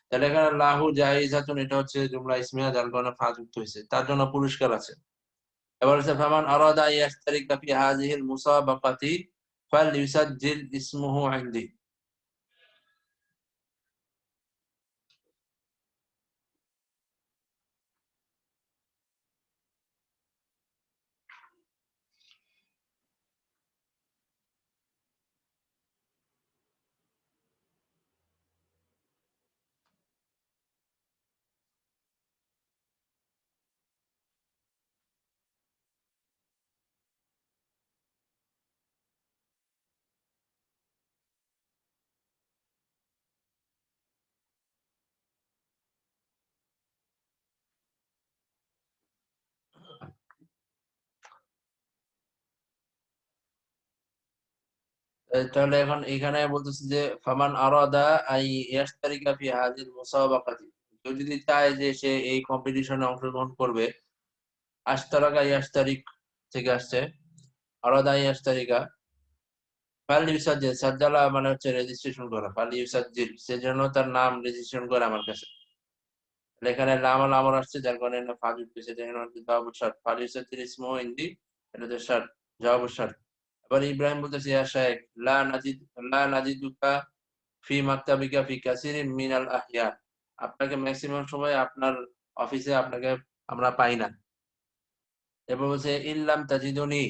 তাহলে এখানে লাহু জাইজাতুন, এটা হচ্ছে জুমলা ইসমিয়া, যার কারণে ফা যুক্ত হয়েছে, তার জন্য পুরস্কার আছে। এবার হচ্ছে ফামান আরাদা ইয়াশতারিকা ফি হাযিহিল মুসাবাকাতি ফালইউসাজ্জিল ইসমুহু ইনদি। তাহলে এখন এখানে বলতেছে যে ফামান আরাদা আই ইয়াশতারিকা ফি হাযিল মুসাবাকাতি, কেউ যদি চায় যে সে এই কম্পিটিশনে অংশগ্রহণ করবে, আশতারাকা ইয়াশতারিক থেকে আসছে, আরাদা ইয়াশতারিকা, ফাল ইউসাজ্জিল, সাজ্জালা মানে হচ্ছে রেজিস্ট্রেশন করা, ফাল ইউসাজ্জিল সেজন্য তার নাম রেজিস্ট্রেশন করে আমার কাছে। তাহলে এখানে লাম আল আমর আসছে, যার কারণে এটা ফা যুক্ত হয়েছে, এখানে হচ্ছে জবাবুল শার্ট, ফাল ইউসাজ্জিল ইসমুহু ইনদি, এটা হচ্ছে শার্ট, জবাবুল শার্ট। এবার ইব্রাহিম বলতেছে ইয়া শাইখ, লা নাজিদুকা ফি মাকতাবিকা ফি কাসিরিন মিনাল আহইয়ান, আপনাকে ম্যাক্সিমাম সময় আপনার অফিসে আপনাকে আমরা পাই না। এরপর বলছে ইল্লাম তাজিদুনি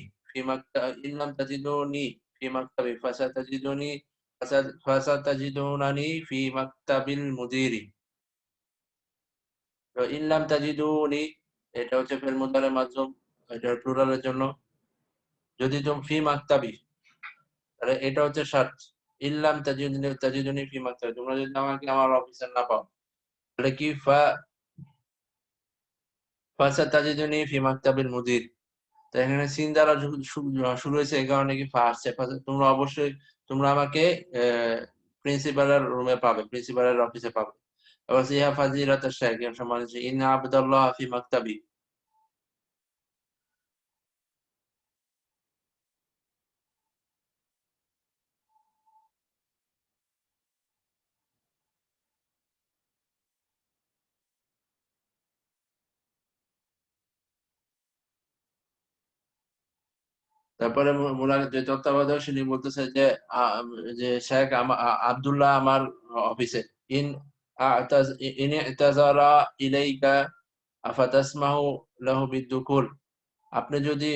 ইল্লাম তাজিদুনি ফি মাকতাবি ফাসাতাজিদুনি ফাসাতাজিদুনানি ফি মাকতাবিল মুদিরি। তো ইল্লাম তাজিদুনি, এটা হচ্ছে ফেল মুদারে মাযযুম, এটা প্লুরালের জন্য। যদি তুমি ফি মাকতাবি, তাহলে এটা হচ্ছে শর্ত, ইল্লাম তাজিদুনি ফি মাকতাবি, তোমরা যদি আমাকে আমার অফিসে না পাও, তাহলে কি ফাসাতাজিদুনি ফি মাকতাবিল মুদির। তো এখানে সিন দ্বারা শুরু হয়েছে, এই কারণে কি ফা আসছে, তোমরা অবশ্যই, তোমরা আমাকে প্রিন্সিপালের রুমে পাবে, প্রিন্সিপালের অফিসে পাবে। এবার ইহা ফাজিলাত শেখ, সম্মানিত ইন্না আবদাল্লাহ ফি মাকতাবি। তারপরে যে তত্ত্বাবধায়ক তিনি বলতেছে যে যে শেখ আব্দুল্লাহ আমার অফিসে, ইন ইন ইতাজারা ইলাইকা আফাতাসমাহু লাহু বিদুকুল, আপনি যদি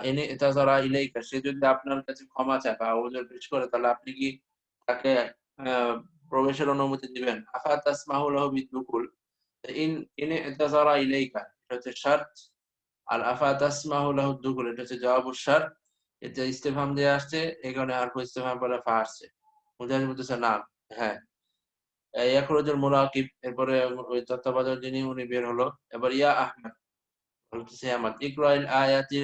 এনে ইতাযারা ইলাইকা, সে যদি আপনার কাছে ক্ষমা চায় বা ওযর পেশ করে, তাহলে আপনি কি তাকে প্রবেশের অনুমতি দিবেন? আফা তাসমাহু লাহু বিদুকুল। ইন ইন ইতাযারা ইলাইকা এটা হচ্ছে শর্ত। আর আফা তাসমাহু লাহু দুকুল এটা হচ্ছে জবাবুশ শর্ত। এতে ইস্তেফহাম দিয়ে আসছে, এই কারণে হারফ ইস্তেফহাম পরে ফা আসছে। মুজাহিদ বলতেছে না, হ্যাঁ। ইয়াখরুজুল মুরাকিব, এরপরে ওই তত্ত্বাবধায়ক যিনি উনি বের হলো। এবার ইয়া আহমদ বলতেছে আহমদ ইকরাইল আয়াতি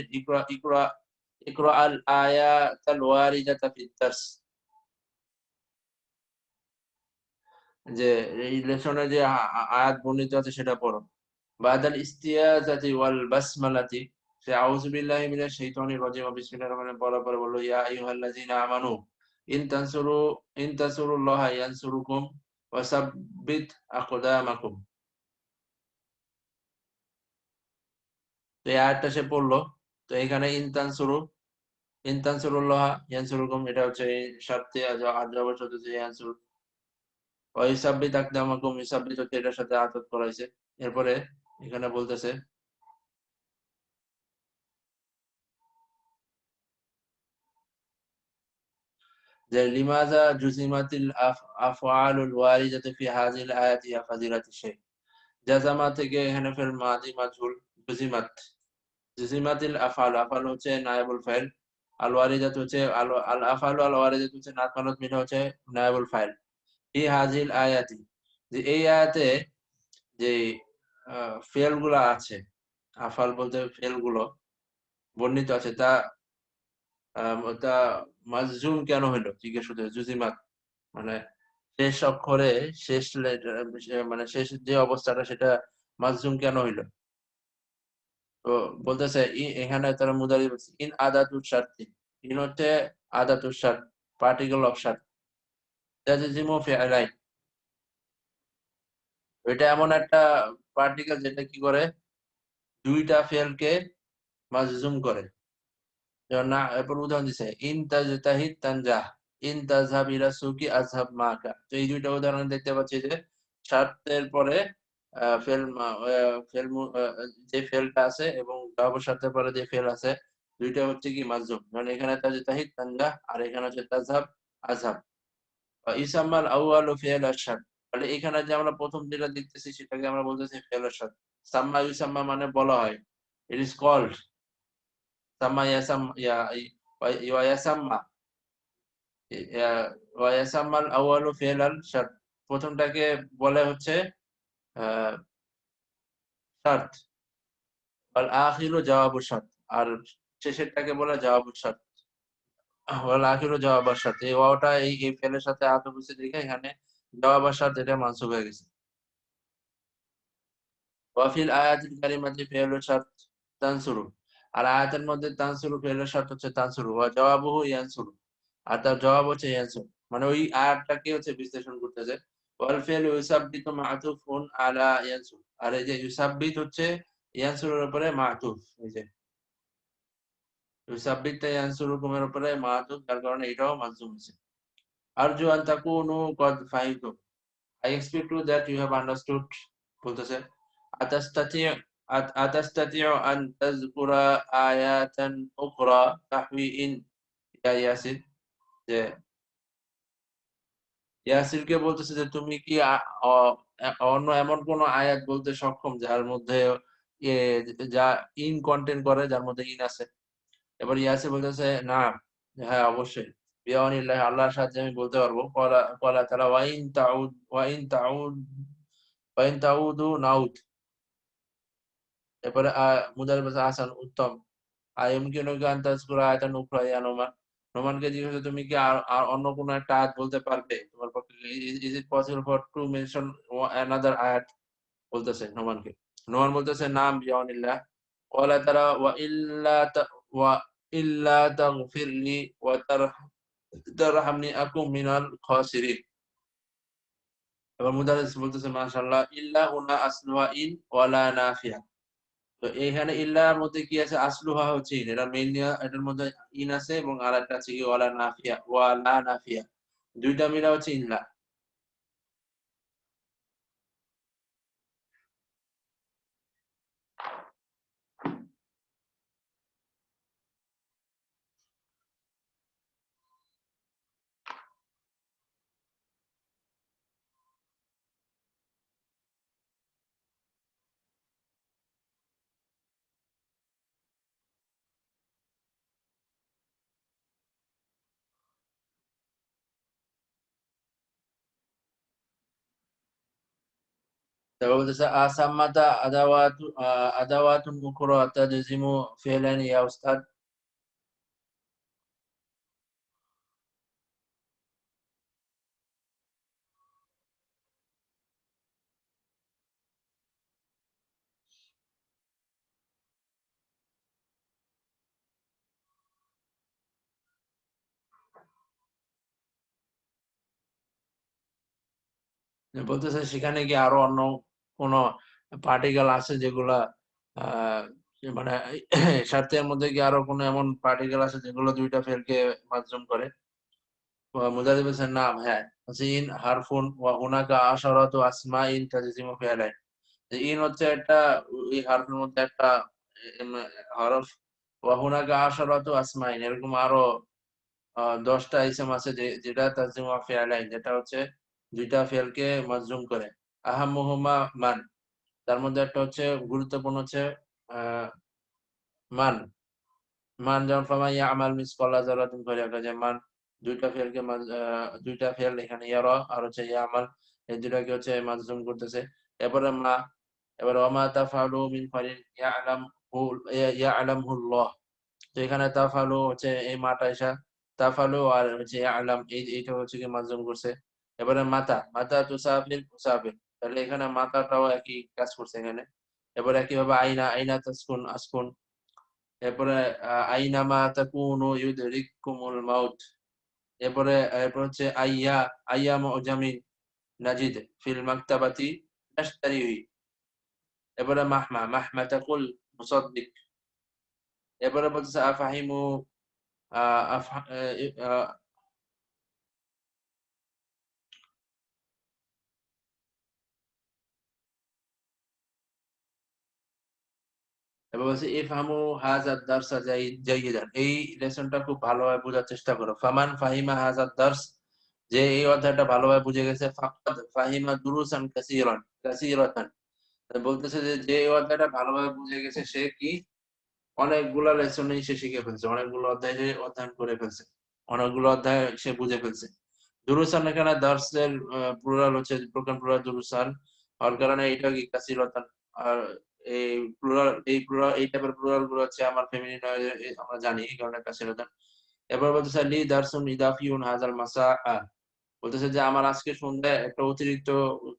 ইকরা আল আয়াতাল ওয়ারিদাতা ফিদ দারস, যে এই লেসনে যে আয়াত বর্ণিত আছে সেটা পড়ো। বাদাল ইস্তিয়াজাতি ওয়াল বাসমালাতি, সে আউযু বিল্লাহি মিনাশ শাইতানির রাজিম বিসমিল্লাহির রহমানির রহিম বলার পরে বলল ইয়া আইয়ুহাল্লাযিনা আমানু ইন তানসুরুল্লাহা ইয়ানসুরুকুম ওয়া সাব্বিত আকদামাকুম। তো এই আয়াতটা সে পড়লো। তো এখানে ইনতানসুরুল্লাহ ইয়ানসুরুকুম, এটা হচ্ছে এই শর্তে আজওয়াব শব্দ যে ইয়ানসুর। ওয়া ইউসাব্বিত আকদামাকুম, ইউসাব্বিত হচ্ছে এটার সাথে আতফ করা হয়েছে। এরপরে এখানে বলতেছে যে লিমাযা জুজিমাতিল আফআলুল ওয়ারিদাতু ফি হাযিহিল আয়াতি ইয়া ফাযিলাতিশ শাই। জাযামা থেকে এখানে ফেল মাযি মাজহুল, জুজিমাত। জুজিমাতিল আফআল, আফআল হচ্ছে নায়েবুল ফাইল, আল ওয়ারিদাত হচ্ছে আল আফআলু আল ওয়ারিদাত হচ্ছে নাত মানত মিটা হচ্ছে নায়েবুল ফাইল। ফি হাযিহিল আয়াতি, যে এই আয়াতে যে ফেল গুলা আছে, আফআল বলতে ফেল গুলো বর্ণিত আছে, তা মাজজুম কেন হইলো জিজ্ঞেস করতে জুজিমাত, মানে শেষ অক্ষরে শেষ মানে শেষ যে অবস্থাটা সেটা মাজজুম কেন হইলো। তো বলতেছে এখানে তারা মুদারি বলছে ইন আদাতুল শারতি, ইন হচ্ছে আদাতুল শারত, পার্টিকেল অফ শারত। তাজজিমু ফি'লাইন, এটা এমন একটা পার্টিকেল যেটা কি করে, দুইটা ফেলকে মাজজুম করে। যেমন না, এরপর উদাহরণ দিছে ইন তাজতাহিদ তানজাহ, ইন তাযহাব ইলা সুকি আযহাব মাকা। তো এই দুইটা উদাহরণ দেখতে পাচ্ছি যে শর্তের পরে ফেল ফেল যে ফেলটা আছে এবং জবাব শর্তের পরে যে ফেল আছে, দুইটা হচ্ছে কি মাজজুম। যেমন এখানে তাজতাহিদ তানজাহ, আর এখানে হচ্ছে তাযহাব আযহাব। ইউসাম্মাল আউয়ালু ফি'ল আশ-শার্ত, তাহলে এখানে যে আমরা প্রথম যেটা দেখতেছি সেটাকে আমরা বলতেছি ফি'ল আশ-শার্ত। সাম্মা ইউসাম্মা মানে বলা হয়, ইট ইজ কল্ড। সাম্মা ইয়াসাম ইয়া ওয়া ইয়াসাম্মা ওয়া ইয়াসাম্মাল আউয়ালু ফি'লাল শার্ত, প্রথমটাকে বলে হচ্ছে শার্ত। ওয়াল আখিরু জাওয়াবু শার্ত, আর শেষেরটাকে বলে জাওয়াবু শার্ত। ওয়াল আখিরু জাওয়াবু শার্ত, এই ওয়াওটা এই ফেলের সাথে আতফ হইছে দেখে এখানে জাওয়াবু শার্ত এটা মানসুব হয়ে গেছে। ওয়া ফিল আয়াতিল কারিমাতি ফি'লু শার্ত তানসুরু, আর আয়াতের মধ্যে তানসুরু ফি'লের শর্ত হচ্ছে তানসুরু, ওয়া জাওয়াবুহু ইয়ানসুরু, আর তার জবাব হচ্ছে ইয়ানসুর। মানে ওই আয়াতটাকে হচ্ছে বিশ্লেষণ করতেছে। ওয়াল ফি'লু ইউসাব্বিতু মা'তুফুন আলা ইয়ানসুর, আর এই যে ইউসাব্বিত হচ্ছে ইয়ানসুরের উপরে মা'তুফ, এই যে ইউসাব্বিতটা ইয়ানসুরুকুমের উপরে মা'তুফ, যার কারণে এটাও মাজজুম হইছে। আরজু আন তাকুনু ক্বাদ ফাহিমতুম, I expect to that you have understood, বলতেছে আতাস্তাতি আতাস্তাতিউ আন তাযকুরা আয়াতান উখরা তাহওয়ি ইন ইয়া ইয়াসির, যে ইয়াসিরকে বলতেছে যে তুমি কি অন্য এমন কোন আয়াত বলতে সক্ষম যার মধ্যে এ যা ইন কন্টেন্ট করে, যার মধ্যে ইন আছে। এবার ইয়াসির বলতেছে না, হ্যাঁ অবশ্যই, বিআউনিল্লাহি, আল্লাহর সাহায্যে আমি বলতে পারবো। ক্বালা তাআলা ওয়া ইন তাউদু নাউদ। এরপরে মুজাহিদ বলছে আহসান, উত্তম। আইয়ুমকিনুকা আন তাযকুরা আয়াতান উখরা ইয়া নোমান, নোমানকে জিজ্ঞেস করছে তুমি কি আর অন্য কোনো একটা আয়াত বলতে পারবে, তোমার পক্ষে is it possible for two mention another আয়াত, বলতেছে নোমানকে। নোমান বলতেছে নাম বিআউনিল্লাহ। ক্বালা তাআলা ওয়া ইল্লা তাগফিরলি ওয়া তারহামনি আকুম মিনাল খাসিরিন। এবার মুদারিস বলতেছে মাশাআল্লাহ, ইল্লা হুনা আসলুহা ইন ওয়ালা নাফিয়া। তো এখানে ইল্লার মধ্যে কি আছে, আসলুহা হচ্ছে ইন, এটা মেইনলি এটার মধ্যে ইন আছে, এবং আরেকটা আছে কি ওয়ালা নাফিয়া, দুইটা মিলা হচ্ছে ইল্লা। তারপর বলতেছে আসাম্মাতা আদাওয়াতুন উখরা তাজজিমু ফি'লান ইয়া উস্তাদ। বলতেছে সেখানে কি আরো অন্য কোন পার্টিকেল আছে যেগুলা আহ মানে শর্তের মধ্যে কি আরো কোন এমন পার্টিকেল আছে যেগুলো দুইটা ফেলকে মাজজুম করে? মুজাহিদ বলছেন নাম, হ্যাঁ। ইন হারফুন ওয়া হুনাকা আশারাতু আসমাইন তাজজিমু ফি'লাইন। ইন হচ্ছে একটা, এই হারফের মধ্যে একটা এম, হরফ, ওয়া হুনাকা আশারাতু আসমাইন, এরকম আরো 10টা ইসম আছে যেটা তাজজিমু ফি'লাইন, যেটা হচ্ছে দুইটা ফেলকে মাজজুম করে। আহাম্মুহুমা মান, তার মধ্যে একটা হচ্ছে গুরুত্বপূর্ণ হচ্ছে আহ মান। মান যেমন ফামান ইয়ামাল মিসকালা যারাতিন করে রাখা যায় মান, দুইটা ফেল এখানে ইয়ারা আর হচ্ছে ইয়ামাল, এই দুটাকে হচ্ছে মাজজুম করতেছে। এরপরে মা, এবারে ওমা তাফআলু মিন খাইরিন ইয়ালামহুল্লাহ। তো এখানে তাফআলু হচ্ছে এই মাটা এসা, তাফআলু আর হচ্ছে ইয়ালাম, এইটা হচ্ছে কি মাজজুম করছে। এবারে মাতা, মাতা তুসাফির মুসাফির, তাহলে এখানে মাতাটাও একই কাজ করছে এখানে। এবারে একইভাবে আইনা, আইনা তাসকুন আসকুন। এরপরে আইনামা তাকুনু ইউদরিকুমুল মাউত। এরপরে এরপর হচ্ছে আইয়া, আইয়া মুজামিন নাজিদ ফিল মাকতাবাতি নাশতারিহি। এরপরে মাহমা, মাহমা তাকুল মুসাদ্দিক। এরপরে বলতেছে আফাহিমু আহ, আফ- আহ, এবার বলছে ইফহামু হাযাদ দারসা জাইয়িদান, এই লেসনটা খুব ভালোভাবে বোঝার চেষ্টা করো। ফামান ফাহিমা হাযাদ দারস, যে এই অধ্যায়টা ভালোভাবে বুঝে গেছে, ফাকাদ ফাহিমা দুরুসান কাসীরাতান। বলতেছে যে যে এই অধ্যায়টা ভালোভাবে বুঝে গেছে সে কি অনেকগুলা লেসনই সে শিখে ফেলছে, অনেকগুলো অধ্যায় সে অধ্যয়ন করে ফেলছে, অনেকগুলো অধ্যায় সে বুঝে ফেলছে। দুরুসান এখানে দার্সের প্লুরাল হচ্ছে প্রোগ্রাম প্লুরাল দুরুসান, আর কারণে এটা কি কাসিরাতান। আর এই টাইপের প্লুরাল গুলো হচ্ছে আমার ফেমিনিন, আমরা জানি, এই কারণে কাসিরাতান। এবার বলতেছে লি দারসুন ইদাফিউন হাজাল মাসা, বলতেছে যে আমার আজকে সন্ধ্যায় একটা অতিরিক্ত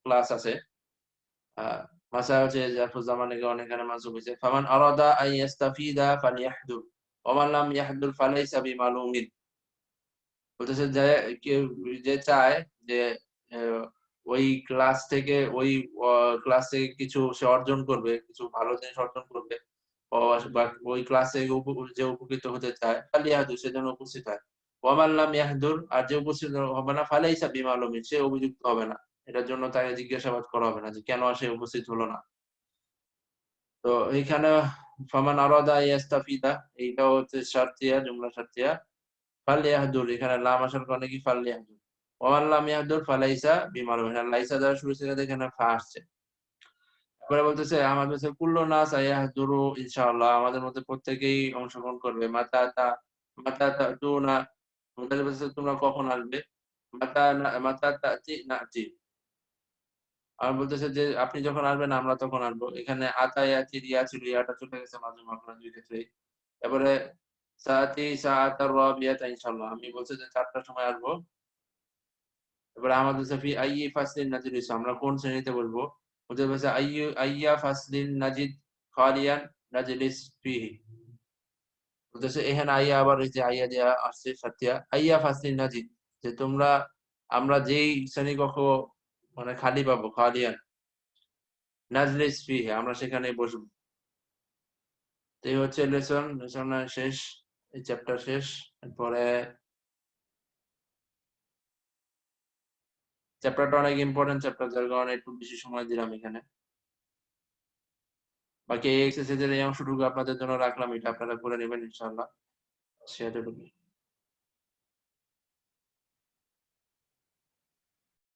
ক্লাস আছে। আহ মাসা হচ্ছে জারফুজ্জামান, এখানে মানসুব হয়েছে। ফামান আরাদা আন ইয়াস্তাফিদা ফালইয়াহদুর ওয়া মান লাম ইয়াহদুর ফালাইসা বিমালুমিন। বলতেছে যে কেউ যে চায় যে আহ, ওই ক্লাস থেকে ওই ক্লাস থেকে কিছু সে অর্জন করবে, কিছু ভালো জিনিস অর্জন করবে, বা ওই ক্লাসে যে উপকৃত হতে চায় ফালিয়াহদুর, সেজন্য উপস্থিত হয়। ওয়া মান লাম ইয়াহদুর, আর যে উপস্থিত হবে না ফালাইসা বিমালুমিন, সে অভিযুক্ত হবে না, এটার জন্য তাকে জিজ্ঞাসাবাদ করা হবে না যে কেন সে উপস্থিত হলো না। তো এইখানে ফামান আরাদা ইয়াস্তাফিদা, এইটা হচ্ছে শারতিয়া, জুমলা শারতিয়া। ফালইয়াহদুর, এখানে লাম আসার কারণে কি ফালইয়াহদুর। ওমান লাম ইয়াহদুর ফালাইসা বিমালুম, এখানে লাইসা দ্বারা শুরু ছিল, এখানে ফা আসছে। এবারে বলতেছে আমাদের কাছে কুল্লু নাস ইয়াহদুরু ইনশাআল্লাহ, আমাদের মধ্যে প্রত্যেকেই অংশগ্রহণ করবে। মাতা তাতুনা, আমাদের বলতেছে তোমরা কখন আসবে। মাতা তাতি নাতি, আর বলতেছে যে আপনি যখন আসবেন আমরা তখন আসবো। এখানে আতায়াতি ইয়া ছিল, ইয়াটা চলে গেছে মাঝে মাঝে দুই ক্ষেত্রে। এবারে সাআতার রাবিয়াতা ইনশাআল্লাহ, আমি বলছি যে 4টার সময় আসবো। এবারে আমাদের ফি আইয়ি ফাসলিন নাজিদ, আমরা কোন শ্রেণীতে বলবো। ওদের বলছে আইয়া ফাসলিন নাজিদ খালিয়ান নাজলিস ফিহি। বলতেছে এখানে আইয়া, আবার এই যে আইয়া দেয়া আসছে সাথিয়া, আইয়া ফাসলিন নাজিদ, যে তোমরা, আমরা যেই শ্রেণীকক্ষ মানে খালি পাবো, খালিয়ান নাজলিস ফিহি, আমরা সেখানে বসবো। তো এই হচ্ছে লেসন শেষ, এই চ্যাপ্টার শেষ। এরপরে চ্যাপ্টারটা অনেক ইম্পর্টেন্ট চ্যাপ্টার, যার কারণে একটু বেশি সময় দিলাম এখানে। বাকি এই এক্সারসাইজের এই অংশটুকু আপনাদের জন্য রাখলাম, এটা আপনারা করে নেবেন ইনশাআল্লাহ। সে এতটুকু।